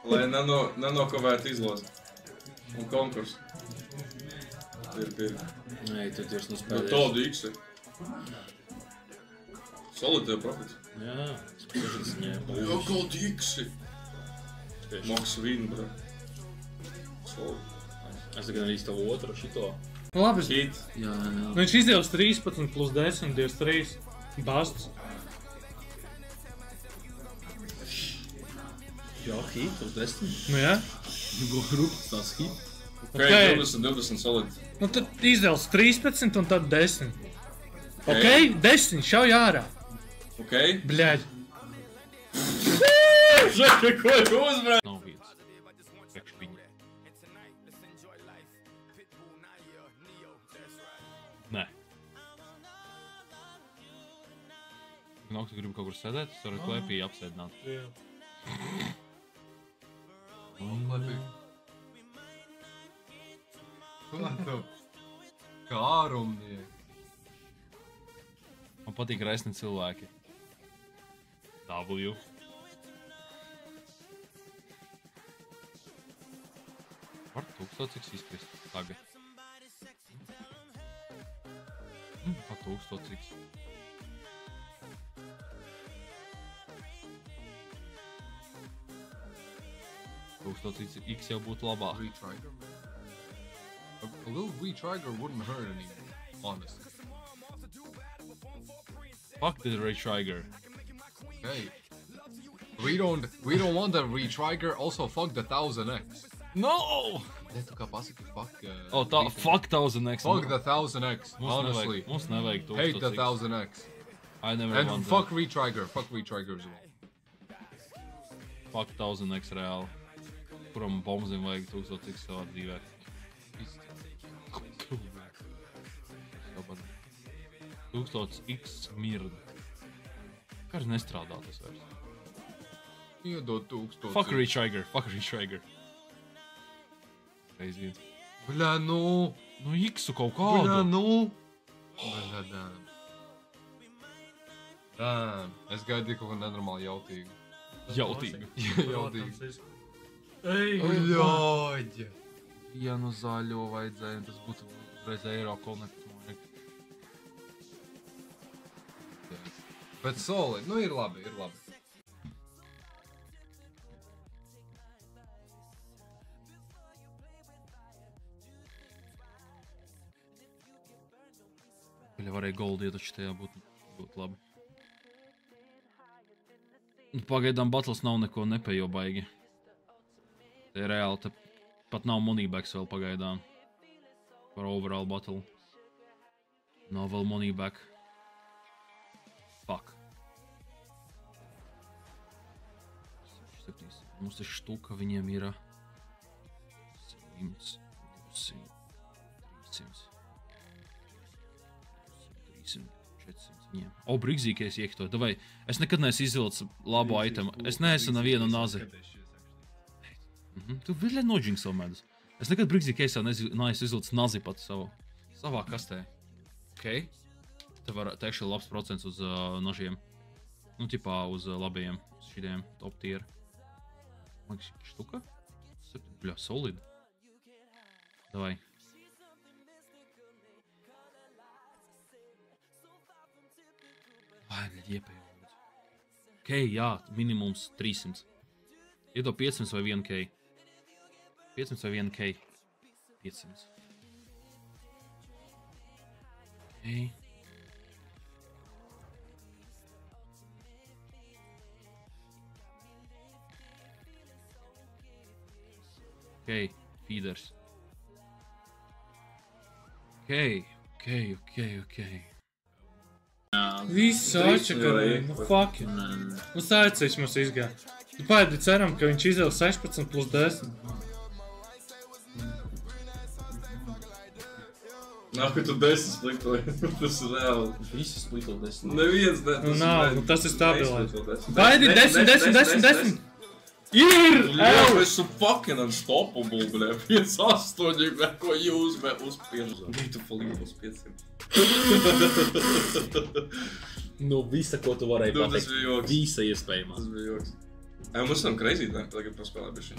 Lai nenokavētu izlozi. Un konkursu. Pirki. Nē, tad vairs No nespēlēs. tādu X. Solid tev profits. Jā, skaties ņēma. Jā, kaut X. Maks vīnu, bro. Solid. Es tagad arī tavu otru šito. Nu labi, Hit. Jā. viņš izdevusi 13 plus 10, 23. Basts. Jā, hit uz 10. Nu jā. Grupas tās hit. Ok, 20 solid. Nu tad izdevusi 13 un tad 10. Ok, 10, šauj ārā. Ok. Bļaļ. Žaka, ko tu uzbrāc? Nav vietas. Priekš viņa. Nē. Nāk, tu gribi kaut kur sēdēt, es varu klēpī apsēdināt. Jā. Kā ārumnieki. Man patīk raisni cilvēki. W. Var 1000 izkrist tagad. Pa 1000. X jau būtu labāk. Retrigger. A little retrigger wouldn't hurt anyone, honestly. Fuck the retrigger. Hey, we don't want a retrigger. Also, fuck the 1000x. No! Ne, tu kā pasaki, fuck. Oh, tā, fuck 1000x. Fuck the 1000x. Honestly, Mums nevajag 1000x. hate the 1000x. I never And want fuck retrigger. Fuck retrigger as well. Fuck 1000x reāli. Kuram bombzim vajag 1000x savā dzīvē. 1000x mirda. Kāds nestrādā tas vairs. Iedod 1000. Fuck retrigger, fuck retrigger. Reiz viens. Bļā, nu. Nu X-u kaut Bļā, kādu. nu. Bļā, damn. Damn. Es gaidīju kaut ko nenormāli jautīgu. Jautīgu. Jautīgu. Ej, Bļāģi. Ja nu zaļo vajadzēja, tas būtu uzreiz Eiro Connect. Bet solid. Nu, ir labi, ir labi. Ja varēja goldu ietaču tajā būtu labi. Pagaidām battles nav neko nepējo baigi. Te reāli, te pat nav moneybags vēl pagaidām. Par overall battle. Nav vēl moneyback. Fuck. Mums ir štuka, viņiem ir 100, 200, 300. 300, 400 viņiem. O, brigzīkais iektoju. Davai, es nekad neesmu izvilcis labu itemu. Es neesmu nevienu nazi. Tu vēl noģings savu medus. Es nekad brigzīkaisā neesmu izvilcis nazi pat savā kastē. Ok. Te var teikšu labs procents uz nožiem. Nu, tipā uz labajiem, uz šitiem top tier. Man štuka? Bļā, solid. Davai. Vai, bļā, iepēju. Ok, jā, minimums 300. Iedo 500 vai 1k. 500 vai 1k. 500. Ok. Ok, feeders. Ok. Viss atšakarēja, nu fucking. Nu sēcīs mums izgāja. Tu paēdi ceram, ka viņš izdeva 16 plus 10. Nāk, ka tu 10 splitoji. Tas ir reāli. Visi splito 10. Neviens ne. Nu nav, nu tas ir stabilais. Neizsplito 10. Paēdi 10. Ir! Jā, es esmu fucking unstoppable, bļā. 5-8, bļā, ko jūs, bļā, uzspiežu. Beautiful Evil 500. Nu, visa, ko tu varēji Nu, tas pateikt. bija joks. Visa iespējamā. Tas bija joks. Mēs esam crazy, ne? Tagad paspēlē bišķi.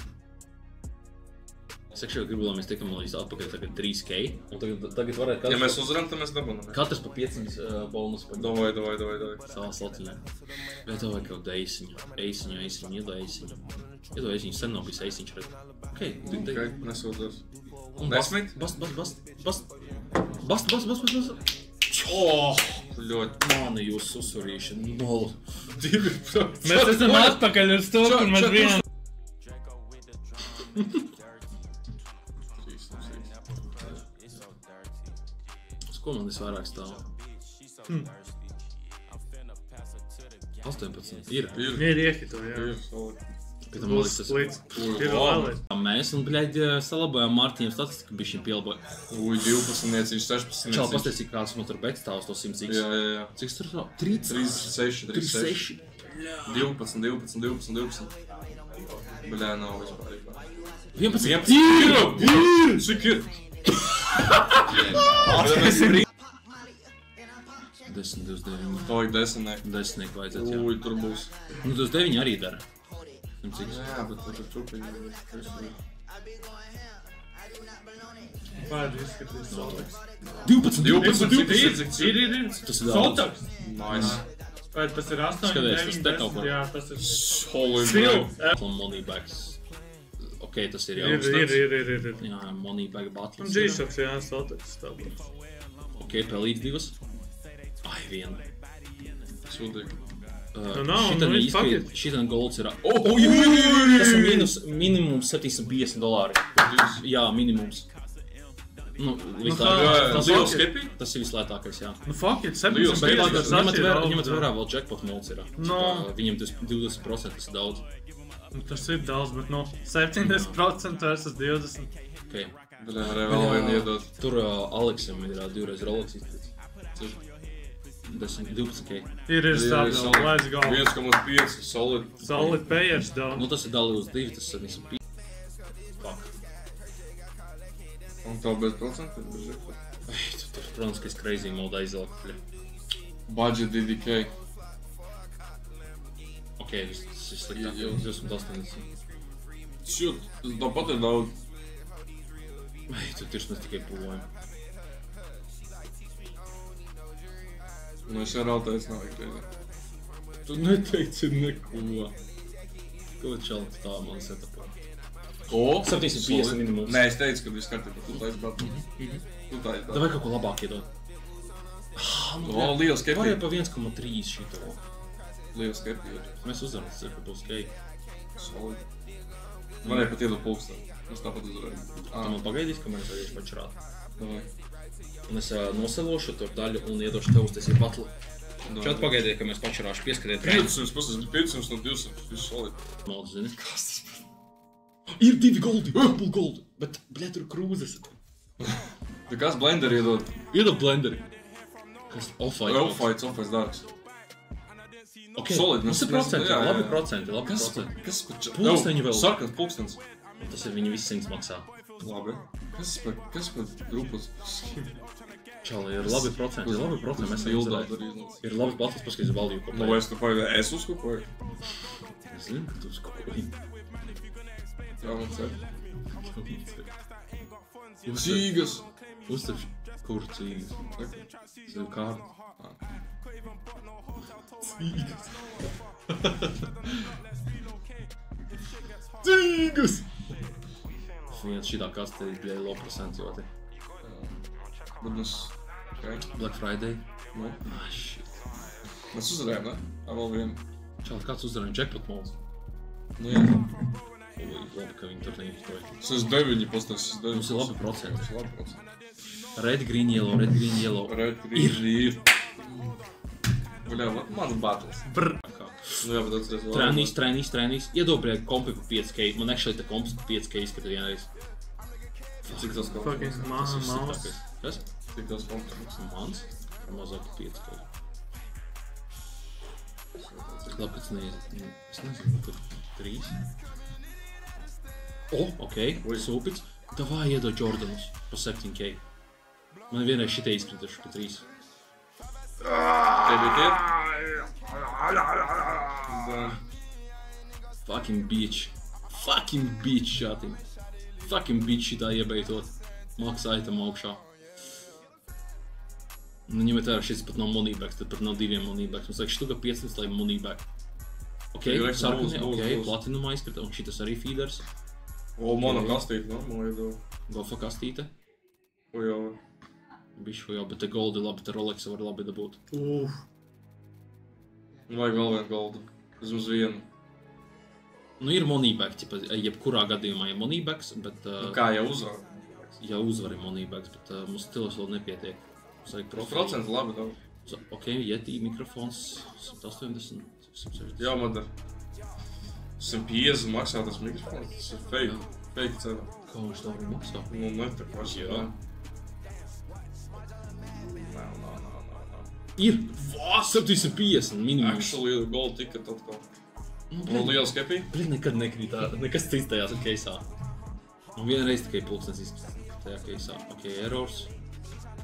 Es actually gribu, lai mēs tiekam līdz atpakaļ tagad 3K. Un tagad varētu Ja mēs uzvaram, tad mēs dabonam. katrs pa 500 bonus paņem. Davai. Savā slatiņā. Bet tev vajag kaut eisiņu. Eisiņu, iedo eisiņu. Iedo eisiņu, sen nav bijis eisiņš redz. Okei, Nesūdzos. Un Desmit? Bast. Ļoti. Mani jūs uzvarīšana. 0. 2%. Mēs esam atpakaļ uz to, kur mēs bijām. Uz ko man visvairāk stāv? 18. Ir. Ir iekito, jā. Pēc tam man liekas, tas Splits. Ir Wow. vēl. mēs un, bļaļ, salabojām Martīņam statistiku, bišķiņ pielabojām. 12, 16. Čau, pastāstīja, kāds man tur backstāvs to 100x. Jā. Cik tur tā? 36. 36. 12. Bļā, nav vispār. 11. Cik ir? 10, 29. Vajag 10. 10 vajadzētu, jā. Ui, tur būs. Nu, 29 arī dara. Cik? Jā, bet tur čupiņi. Pārdi izskatīs Soltaks. 12. Ir. Tas ir daudz. Soltaks. Nice. Vai tas ir 8, Skaties, 9, tas te kaut 10, kur. jā, tas ir. Holy Still. man. Moneybacks. Ok, tas ir Ir. jau Jā, Moneybag Un battles. G-Shocks, jā, Soltaks stāvot. Ok, pelīt 2. Ai, 1. Sūdīgi. Šitan golds ir... Oh, Tas ir minimums $750. Jā, minimums. Nu, Liels skepī? tas ir vislētākais, jā. Nu, fuck it, Liels 750. skepsis. Ņemat vērā vēl jackpot modes ir. No. Viņam 20% tas ir daudz. Tas ir daudz, bet no 70% versus 20. Okay. Bļā, vēl vienu iedot. Tur Aleksam ir 2 reiz Rolex izpēc. 12K. Ir stāvot, let's go. 1,5 solid. Solid payers, daudz. Nu, tas ir dalī uz 2, tas ir 75. Fuck. Un tev bez procentu? Tur, protams, ka es crazy modā izvelku. Budget DDK. Ok, tas ir sliktāk. Jā. 28. Šūt, tāpat ir daudz. Tu tieši mēs tikai pūvojam. Nu, es jau rautājos nav ikreiz. Tu neteici neko. Ko čalts tā man setupā? Ko? 750 minimums. Nē, es teicu, ka viss kārtībā. Tu taisi batu. Tu taisi batu. Vai kaut ko labāk iedod? O, liels skepī. Varēja pa 1,3 šito. Liels skepī. Mēs uzvaram, tas ir, ka būs kei. Solid. Varēja pat iedot pulksteni. Mēs tāpat uzvarējām. Tu man pagaidīs, kamēr es varēšu pačurāt. Davai. Un es noselošu tur daļu un iedošu tev uztaisīt batlu. Čāt pagaidiet, ka mēs pačurāšu, pieskatiet 500, pasas, 500 no 200. Viss solid. Maldu, zini? Kas tas? Ir 2 goldi, double goldi, bet, bļa, tur krūzes. Tu kas blender iedod? Iedod blenderi. Kas? Off-fight. Off-fights dārgs. Ok, solid, mums ir procenti, jā, jā. labi procenti, labi Kas procenti. par Pulksteņi vēl. Sarkans pulkstens. Un tas ir viņi visi 100 maksā. Labi. Kas par grupas? Čali, ir labi procenti, mēs esam Bildāt uzvarējuši. arī iznāc. Ir labs battles, paskaties value, ko Nu, es tu pagaidēju, es uzkupoju. Es zinu, ka tu uzkopoji. Jā, man cer. Cīgas. Uztaši, kur cīgas? Zinu kārtu. Cīgas. Cīgas! Viens šitā kaste ir bļai low procents ļoti. Bet mēs... Okay. Black Friday. Nu, Ah, shit. mēs uzvarējām, ne? Ar vēl vienu. Čali, kāds uzdarīja jackpot modes? Nu jā. Ui, labi, ka viņi tur neizdoja. Es esmu 9 postos, es esmu 9. Mums ir labi procenti. Mums ir labi procenti. Red, green, yellow, red, green, yellow. Red, green, ir. Bļā, mans battles. Brr. Nu jā, bet atceries vēl. Trenīs. Iedobriek kompi pa 5K. Man actually te komps pa 5K izskata vienreiz. Cik tas kaut Fucking kas? mouse. sliktākais. Kas? Cik tas kompleks? Mans? Ar mazāk pa 5K. Labi, ka es nezinu, tur 3. O, ok, sūpits. Davai iedod Jordanus pa 7K. Man vienreiz šitie izkrituši pa 3. Tev ir tie? Fucking bitch. Fucking bitch, šātiņ. Fucking bitch šitā iebeitot. Max item augšā. Nu, ņemiet vērā, šis pat nav moneybags, tad pat nav 2 moneybags. Mums liek štuka 15, lai moneyback. Ok, sarkanie, ok, platinumā izkrita, un šitas arī feeders. O, mana kastīte normāli iedod. Golfa kastīte. O, jā. Bišķi jau, bet te goldi labi, te Rolexa var labi dabūt. Vajag vēl vienu goldu. Vismaz vienu. Nu, ir moneyback, jebkurā gadījumā ir moneybacks, bet... Kā jau uzvar? Jā, uzvar ir moneybacks, bet mums stilos vēl nepietiek. Mums vajag procentu labi daudz. Ok, Yeti mikrofons 180, 160. Jā, man dar. 150 maksā tas mikrofons, tas ir fake. Fake cena. Kā viņš tā arī maksā? Nu, ne tā paši. Jā. No. Ir! Vā, 750 minimums. Actually, gold ticket atkal. Nu, Liela skepija? Bļi, nekad nekrīt nekas cits tajās keisā. Un vienreiz tikai pulkstens izkrīt tajā keisā. Ok, errors.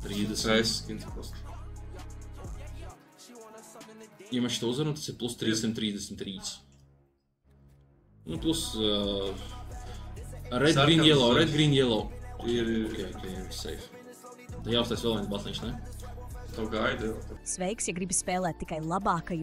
30. CS skins post. Ja mēs šito uzvaram, tas ir plus 333. Nu, plus... red, green, yellow, red, green, yellow. Ir. Ok, safe. Tad jāuztais vēl viens batliņš, ne? Tev gaida jau. Sveiks, ja gribi spēlēt tikai labākajo